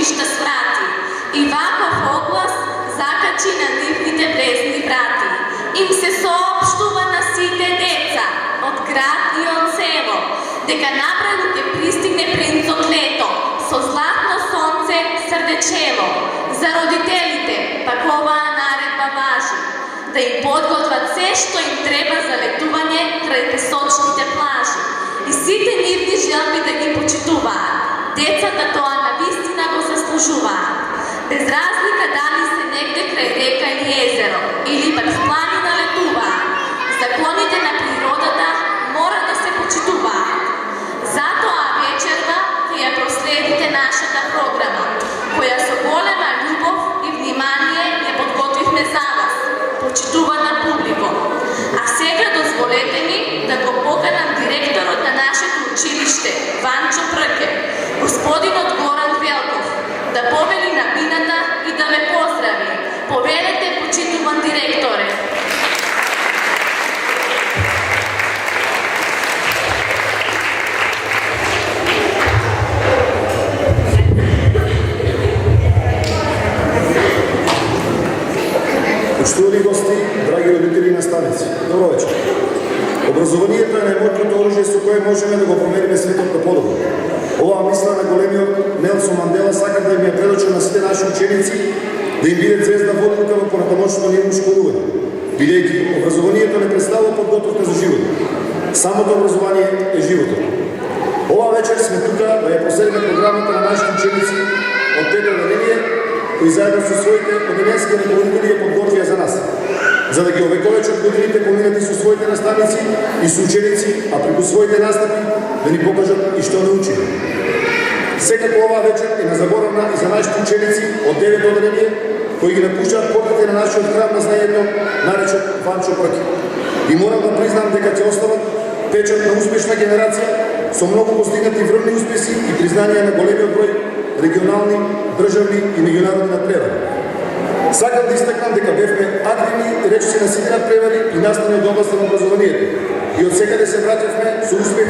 училишта сврати и ваков оглас закачи на нивните влезни врати. Им се соопштува на сите деца, од град и од село, дека напреду ќе пристигне принцот лето, со златно сонце срдечево. За родителите пак оваа наредба важи, да им подготват се што им треба за летување крај песочните плажи. И сите нивни желби да ги почитуваат. Децата тоа навистина го заслужуваат. Без разлика дали се негде крај река или езеро, или пак в планина летуваат. Законите на природата мора да се почитуваат. Затоа вечерва ќе ја проследите нашата програма, која со голема љубов и внимание ја подготвивме за вас, почитувана публико. А сега дозволете ми да го поканам директорот на нашето училиште, Ванчо Прке, господинот Горан Велков, да повели на бината и да ме поздрави. Повелете, почитуван директоре. Почитувани гости, драги родители и наставници, добро вечер. Образованието е најмоќното оружје со кое можеме да го промениме светот на подобро. Оваа мисла на големиот Нелсон Мандела сака да им ја предочи на сите наши ученици да им биде звезда водлука во понатамошното нивно школување, бидејќи образованието не представува подготовка за живот. Самото образование е животот. Оваа вечер сме тука да ја проследиме програмата на нашите ученици од пето одделение, кои заедно со своите одделенски раководители ја подготвија за нас, за да ги овековечат годините поминати со своите наставници и со ученици, а преку своите настапи да ни покажат и што научиле. Секако оваа вечер е незаборавна и за нашите ученици од 9 одделение, кои ги напуштаат портите на нашиот храм на знаењето, наречен Ванчо Прке. И морам да признам дека ќе остават печат на успешна генерација со многу постигнати врвни успеси и признанија на големиот број регионални, државни и меѓународни надпревари. Сакам да истакнам дека бевме активни речиси на сите надпревари и настани од областта на образованието и од секаде се враќавме со успех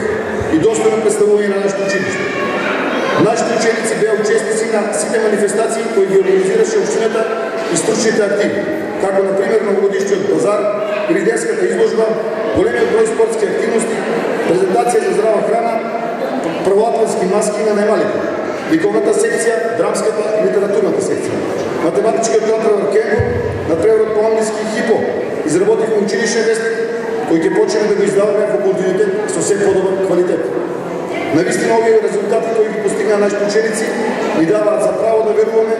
и достојно представување на нашето училиште. Нашите ученици беа учесници на сите манифестации кои ги организираше општината и стручните активи, како например новогодишниот базар или детската изложба, големиот број спортски активности, презентација за здрава храна, првоаприлски маски на најмалите, ликовната секција, драмската и литературната секција, математичкиот надпревар Кенго, надпреварот по англиски Хипо, изработивме училишен вестник кој ќе почнеме да го издаваме во континуитет со се подобар квалитет. Навистина овие резултати кои ги постигнаа нашите ученици ни даваат за право да веруваме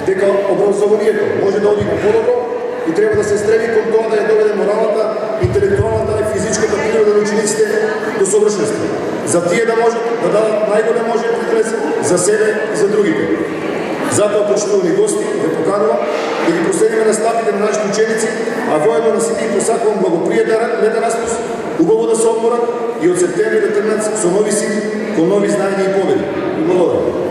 дека образованието може да оди подобро и треба да се стреми кон тоа да ја доведе моралната, интелектуалната и физичката природа на учениците до совршенство, за тие да можат да дадат најголем можен притрес за себе и за другите. Затоа, почитувани гости, ве поканувам да ги проследиме настапите на нашите ученици, а воедно на сите им посакувам благопријатен летен распуст, убаво да се одморат и од септември да тргнат со нови сили, кон нови знаења и победи. Благодарам.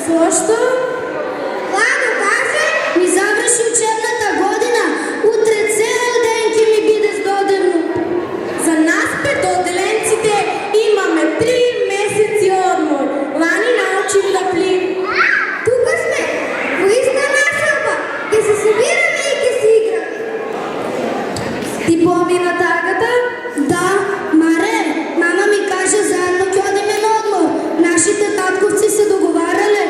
Зошто? Ладно, каже, ми заврши учебната година. Утре цел ден ќе ми биде здодевно. За нас петоделенците имаме 3 месеци одмор. Лани научим да плив. Тука сме, во иста насоба. Ќе се събираме и ќе си играме. Ти помина тагата? Да, Маре, мама ми каже заедно ќе одиме на одмор. Нашите татковци се договарале.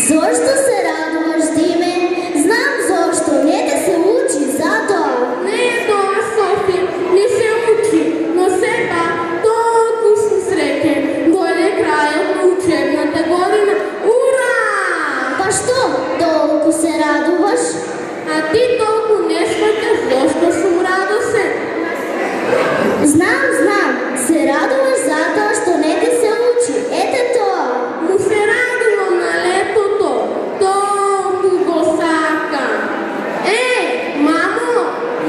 Зошто се радуваш, Диме? Знам зошто, не да се учи, затоа. Не е тоа, Софи, не се учи, но все пак толку сум среќен. Дојде крајот на учебната година. Ура! Па што, толку се радуваш? А ти толку не сваќаш зошто сум радосен. Знам, се радуваш затоа што не те се учи. Ете тоа. Му се радувам на летото. Толку го сакам. Мамо,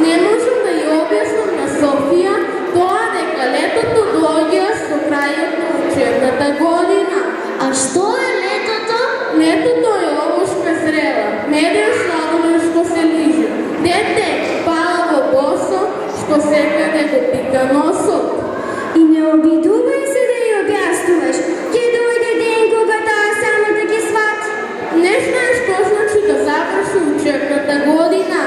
не можам да ја објаснам на Софија тоа дека летото доаѓа со крајот на учебната година. А што е летото? Летото е овошка зрела, меден сладолен што се лижи. Дете, палаво босо, што секаде го пика носот. И не обидувај се да ја објаснуваш. Ќе дојде ден кога таа сама да ги свати. Не знаеш што значи да заврши учебната година.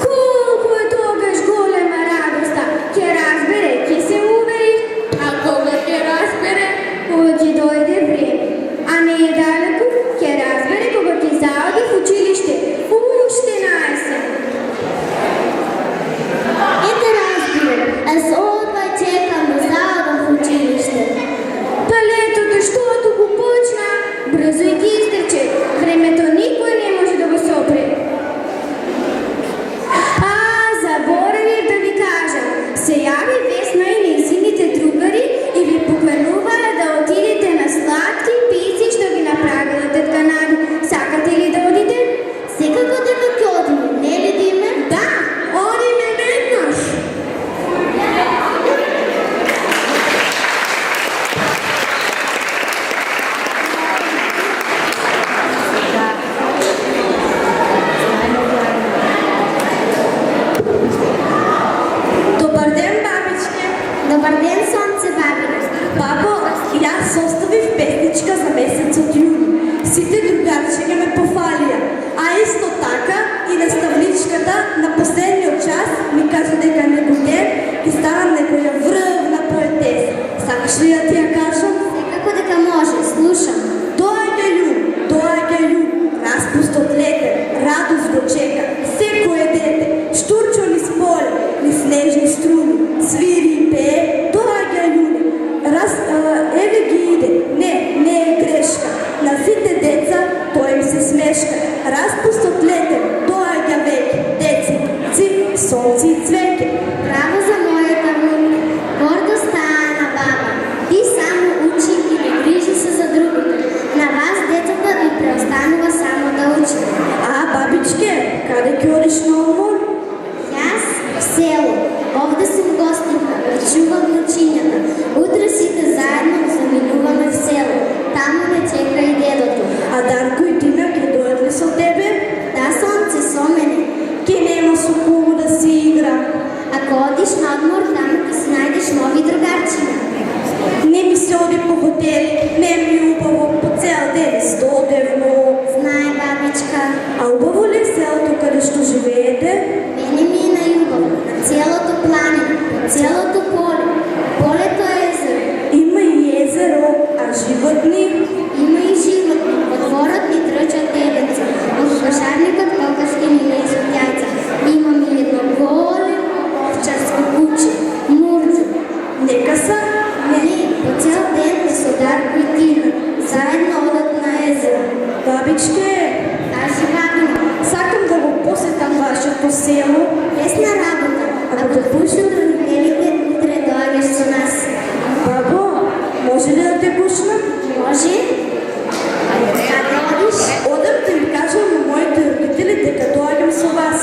Колку е тогаш голема радоста. Ќе разбере, ќе се увери. А кога ќе разбере? Кога ќе дојде време. А не е далеку, ќе разбере кога ќе заоди в училиште. Уште наесен. Ете разбирам, аз одвај чекам да заодам в училиште. Па летото штото го почна, брзо и ги изтече. Времето никој не може да го сопре. Заборавив да ви кажам, се јави Весна и нејзините другари и ви покануваа да отидете на сладки пици што ги направила тетка Нади. Сакате ли да одите? Секако дека ќе одиме, не ли, Диме? Да, одиме веднаш. Добар ден, бабичке! Добар ден, сонце, баби. Бабо, јас составив песничка за месецот јуни. Сите другарчиња ме пофалија, а исто така и наставничката на последниот час ми кажа дека некој ден ќе станам некоја врвна поетеса. Сакаш ли да ти ја кажам? Секако дека може, слушам. Доаѓа јун, распустот лете, радост го чека, секое дете, штурчо низ поле, низ снежни струни, свири и пее, доаѓа јун. Еве ги иде, не е грешка, на сите деца тој им се смешка. Распустот лете, доаѓа веќе, деци, сонци и цвеќе. Браво за мојата внука. Гордо стана баба. Ти само учи и не грижи се за другите. На вас, децата, ви преостанува само да учите. А, бабичке, каде ќе одиш на одмор? Јас в село. Овде сум гостинка, да чувам внучињата. Утре сите заедно заминуваме в село. Таму ме чека и дедото. А Дарко и Тина ќе дојат ли со тебе? Да, сонце, со мене. Ке нема со кого да си игра. Ако одиш на одмор, таму ќе си најдеш нови другарчиња. Не ми се оди по хотели, не ми е убаво, по цел ден стодевно. Знае, бабичка. А убаво ли е селото каде што живеете? Мене ми е најубаво. На целото планина, на целото поле. Полето е езеро. Има и езеро, а животни? Има и животни. Во дворот ни трчат девенца. Во кошарникот колкашки ни лезат јајца. Имам и едно големо овчарско куче. Мурџу. Нека са? Не, по цел ден со Дарко и Тина. Заедно одат на езеро. Бабичке, Кажи, бабино, сакам да го посетам вашето село. лесна работа. Ако пушат родителите, утре доаѓаш со нас. Бабо, може ли да те пушна? Може? Каде одиш? Одам да им кажам на моите родители дека доаѓам со вас.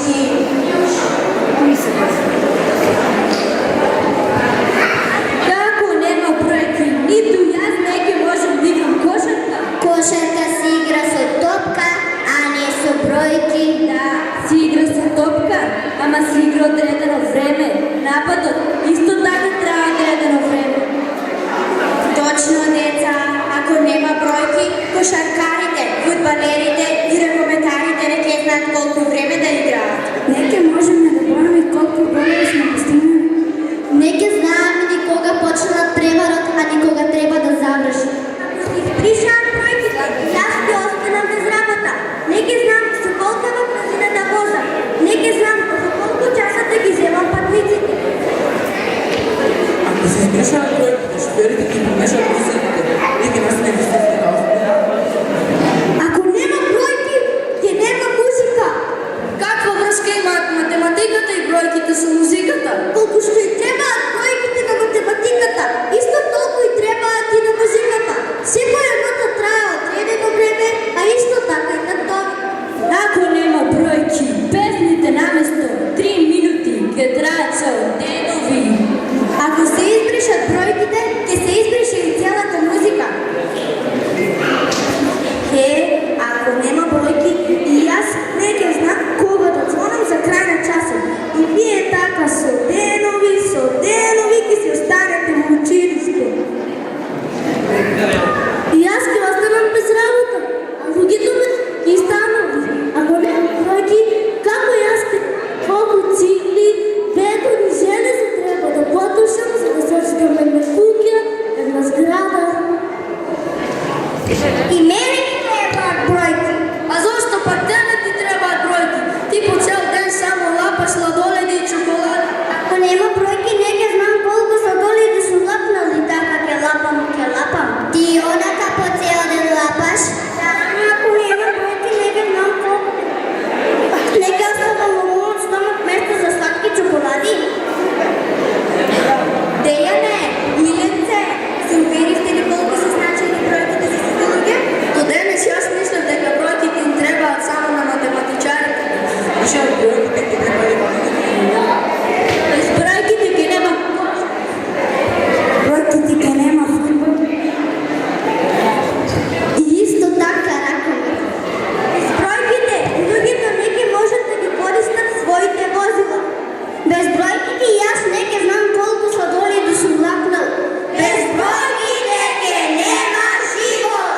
Почни. Како нема бројки, ниту јас неќе можам да играм кошарка. Кошарка се игра со топка, а не со бројки. Да, си игра со топка, ама си игра одредено време. Нападот исто така трае одредено време. Точно, деца, ако нема бројки, кошаркарите, фудбалерите и ракометарите не ќе знаат колку време да играат. Неќе можеме да броиме колку голови сме постигнали. Не ќе знаеме ни кога почнат преварот, а ни кога треба да заврши. Пришаат бројките, јас ќе останам без работа. Не ќе знам со колка брзина да возам. Не ќе знам за колку часа да ги земам патниците. Ако се измешаат бројките, шофьорите ќе помешаат музиките и ќе настане високи разлика. Ако нема бројки, ќе нема музика. Каква врска имаат математиката и бројките со музиката? Колку што и требаат бројките на математиката, исто толку и требаат и на музиката. Секој едното трае одредено време, а исто така и на тоа. Ако нема бројки, песните наместо 3 минути ќе траат цел денови. Ако се избришат бројките, ќе се избрише и целата музика. Ако нема бројки, и јас не ќе знам кога да звонам за крај на часот. И вие така со денови ќе си останете во училиште. И јас ќе останам без работа, а луѓето ме ги станали. Ако нема бројки, како јас колку цигли, бетон и железо треба да потушам, за да сочкам една куќа, една зграда. И мене ќе требаат бројки. А зошто пак тебе ти требаат бројки? Ти по цел ден само лапаш сладоледи и чоколади. Ако нема бројки, не ќе знам колку сладоледи су лапнали, така ќе лапам. Ти онака по цел ден лапаш? Да, ама ако нема бројки, не ќе знам колку. Не ќе оставам во мојот стомак место за сладки чоколади. Дејане, Миленце, се уверивте ли колку се значени бројките за сите луѓе? До денес јас мислев дека бројките им требаат само на математичарите. Више бројките ќе треба да Без бројките ќе нема Бројките ќе нема фудбал. и исто така ракомет. Без бројките, луѓето не ќе можат да ги користат своите возила. Без бројките јас не ќе знам колку сладоледи сум лапнал. Без бројките ќе нема живот.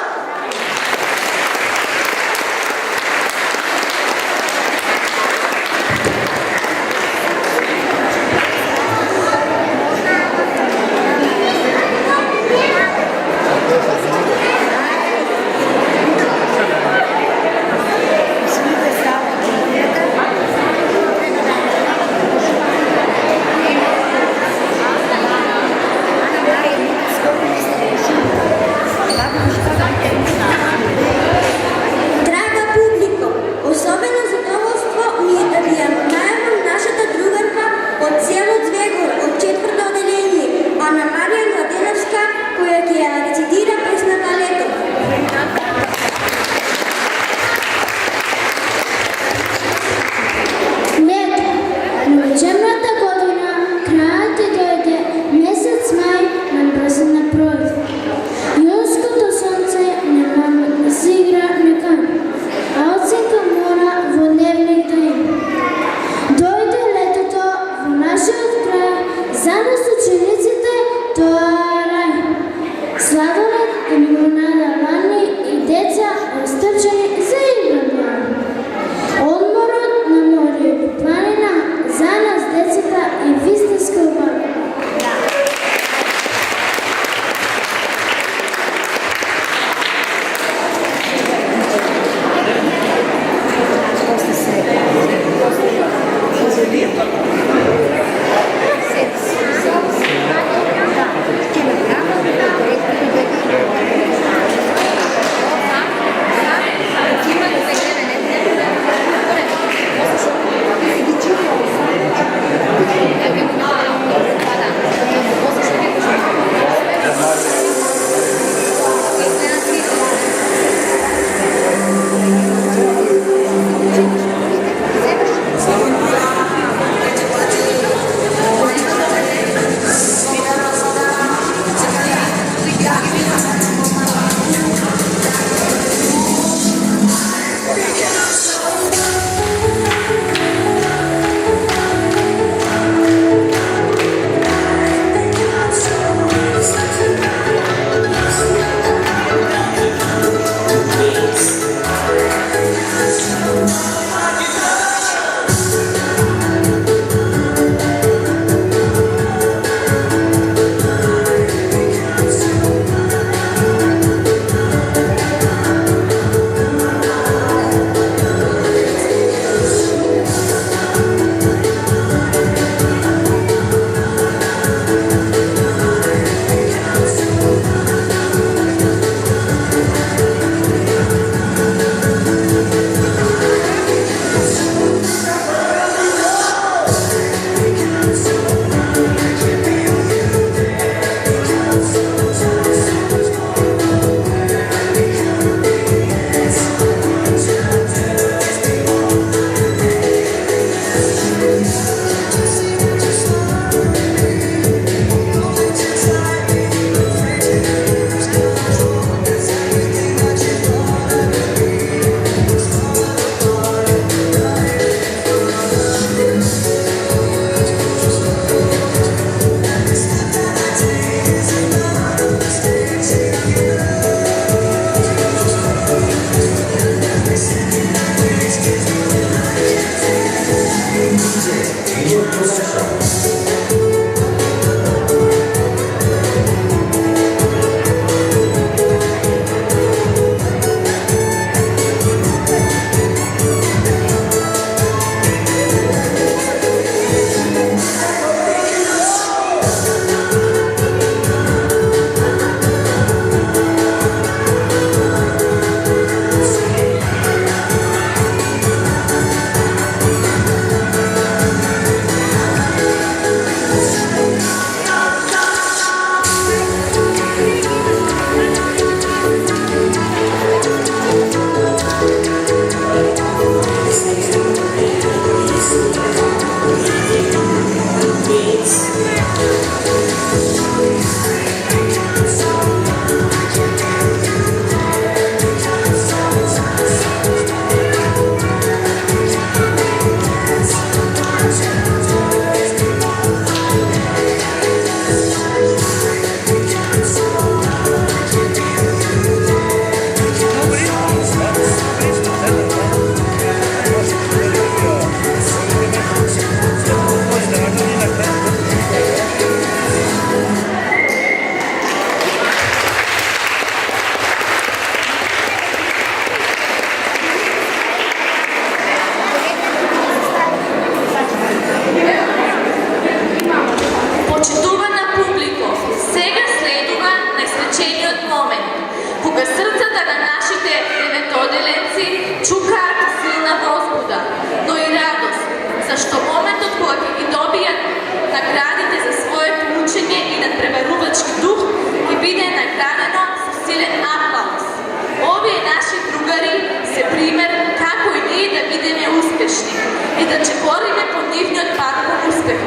бориме по нивниот пат на успех.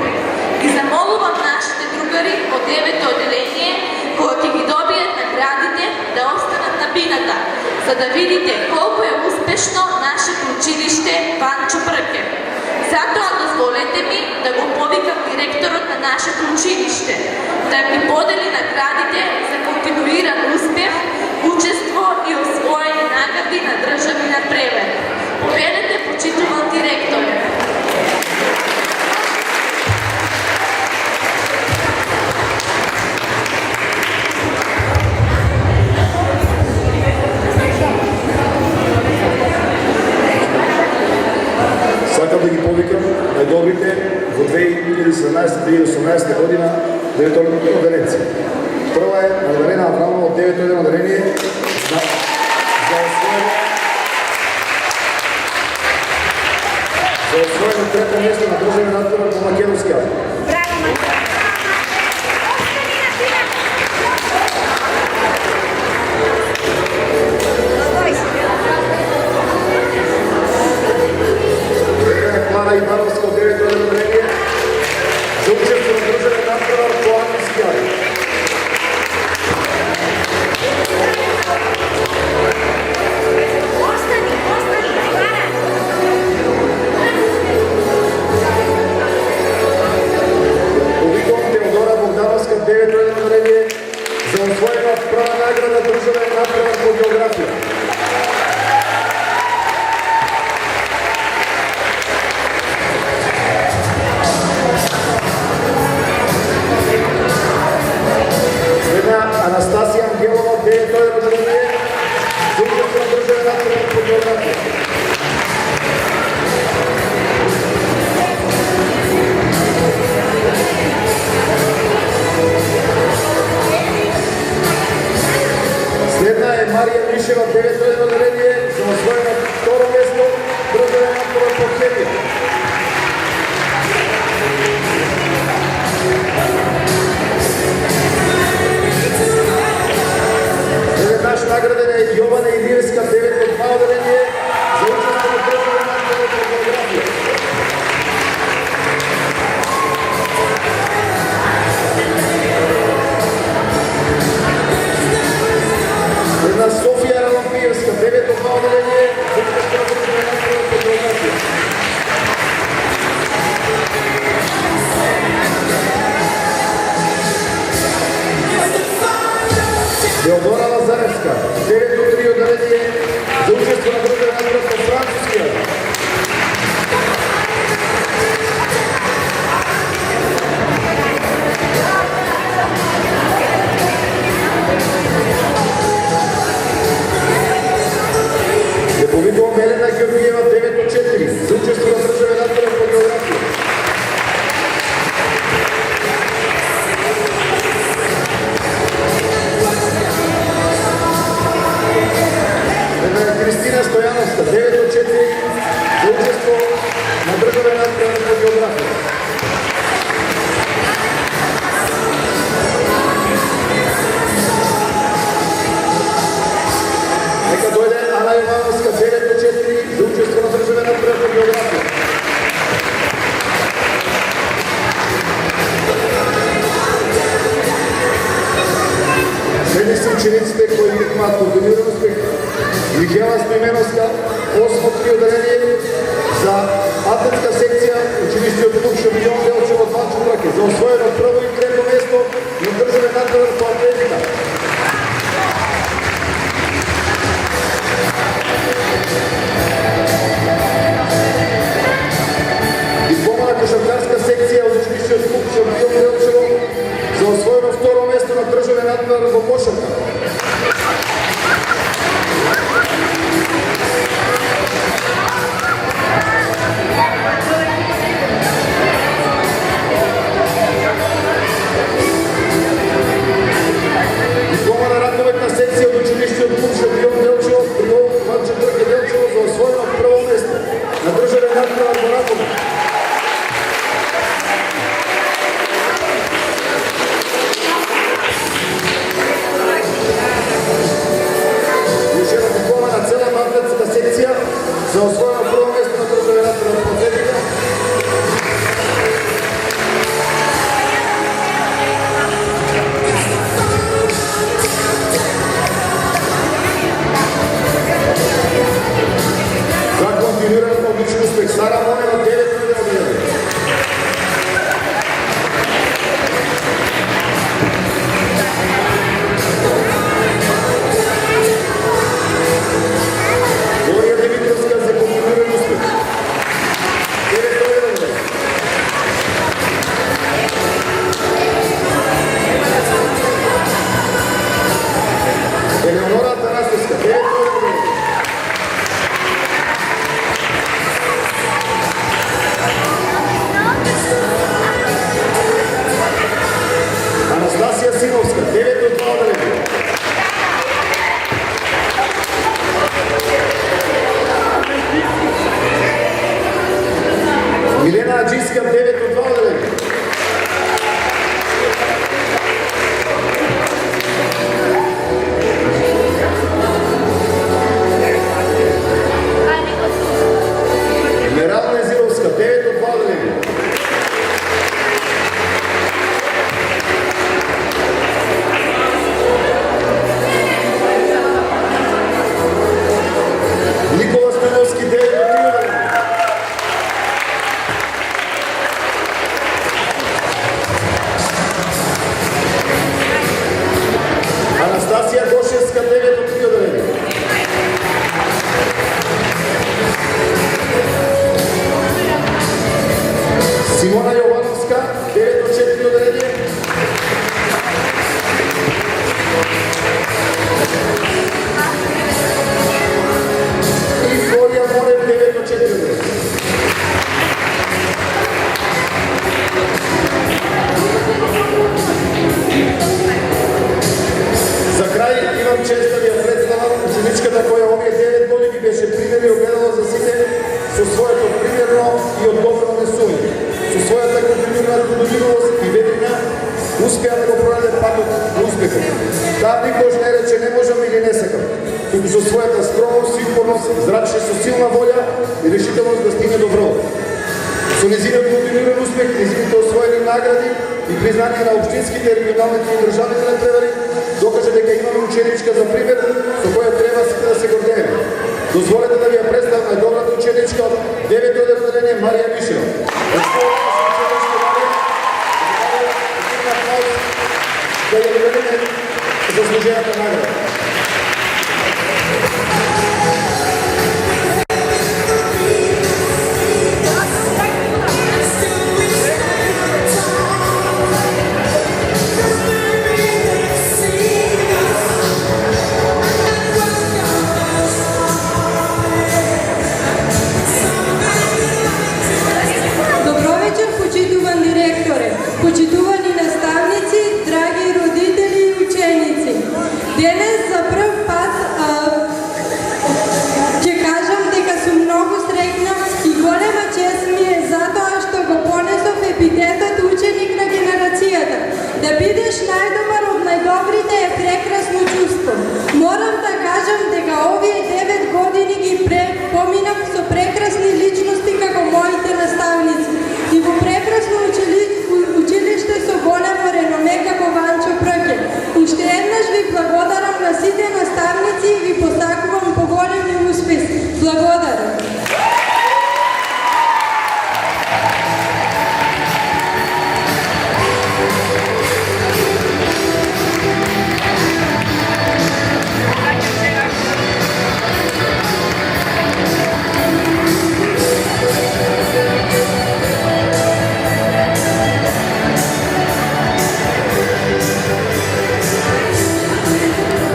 Ги замолувам нашите другари од 9-то одделение, кои ќе ги добијат наградите, да останат на бината, за да видите колку е успешно нашето училиште Ванчо Пркев. Затоа дозволете ми да го повикам директорот на нашето училиште, да ми подели наградите за континуиран успех, учество и освоени награди на државни напревер. Повелете, почитуван директор. Сакам да ги повикам најдобрите во 2017-2018 година 9-то одделенци. Прва е Мадарена Аврамова од 9-то одделение за освоено трето место на државен надпревар по македонски јазик. Клара Ивановска од 9-то одделение за учество на државен надпревар по англиски јазик. Повикувам Теодора Богдановска, 9-то одделение за освоена прва награда државен надпревар по географија. Анастасија Ангелова, 9-то одделение за учество на државен надпревар по географија. Следна е Марија Мишева, 9-то одделение за освоено второ место државен надпревар по хемија. Наш награден е Јована Илиевска, 9-то одделение за учество на државен надпревар по географија. Една Софија Ралампиевска, 9-то одделение за учество на државен надпревар по географија. Теодора Лазаревска, 9-то одделение за учество на државен надпревар по француски јазик. Ја повикувам Елена Георгиева, 9-то 4 за учество на државен надпревар по географија. Кристина Стојановска, 9-то 4 за учество на државен надпревар по географија. Нека дојде Ана Ивановска, 9-то 4 за учество на државен надпревар по географија. Следни се учениците кои имаат комбиниран успех. Михела Стоименовска, 8-то одделение за атлетска секција, училиштиот клуб Шампион Делчево од Ванчо Пркев за освоено прво и трето место на државен надпревар по атлетика. Диплома на кошаркарска секција од училиштиот клуб Шампион Делчево за освоено второ место на државен надпревар во кошарка. Диплома на раковетна секција од училиштиот клуб Шампион Делчево при Ванчо Пркев Делчево за освоено прво место на државен надпревар во раковет. Милена Аджийска, 9 от 2 отделение. Мерал Незировска, 9 от 2 отделение. Никола Становски, 9 от 3 отделение. Анастасия Гошевска, 9 от 3 отделение. Симона Јовановска, 9 от 4 отделение. И Флорија Монев, 9 от 4 отделение. За крај имам чест да ви ја представам ученичката која овие 9 години беше пример и огледало за сите со своето примерно и одговорно несување. Со својата континуирана трудолюбивост и ветрина успеа да го пронајде патот на успехот. Таа никош не рече не можам или не сакам, туку со својата скромност и упорност зрачеше со силна волја и решителност да стигне до врвот. Со незиниот континуиран успех, незините освоени награди и признание на општинските, регионалните и државните надпревари докаже дека имаме ученичка за пример со која треба сите да се гордееме. Дозволете да ви ја представам најдобрата ученичка од 9 одделение Марија Мишева. Да ја доведеме заслужената награда. Добро вечер, почитуван директоре, почитувани наставници, драги родители и ученици. Денес за прв пат ќе кажам дека сум многу среќна и голема чест ми е затоа што го понесов епитетот ученик на генерацијата. Да бидеш најдобар од најдобрите е прекрасно чувство. Морам да кажам дека овие 9 години ги поминав со прекрасни личности како моите наставници и во прекрасно училиште со големо реноме како Ванчо Прке. Уште еднаш ви благодарам на сите наставници и ви посакувам поголеми успеси. Благодарам.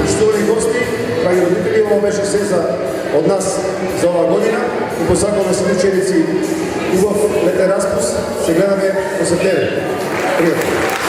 Почитувани гости, драги родители, ова беше се од нас за оваа година. И посакуваме се ученици убав летен распуст. Се гледаме во септември. Пријатно.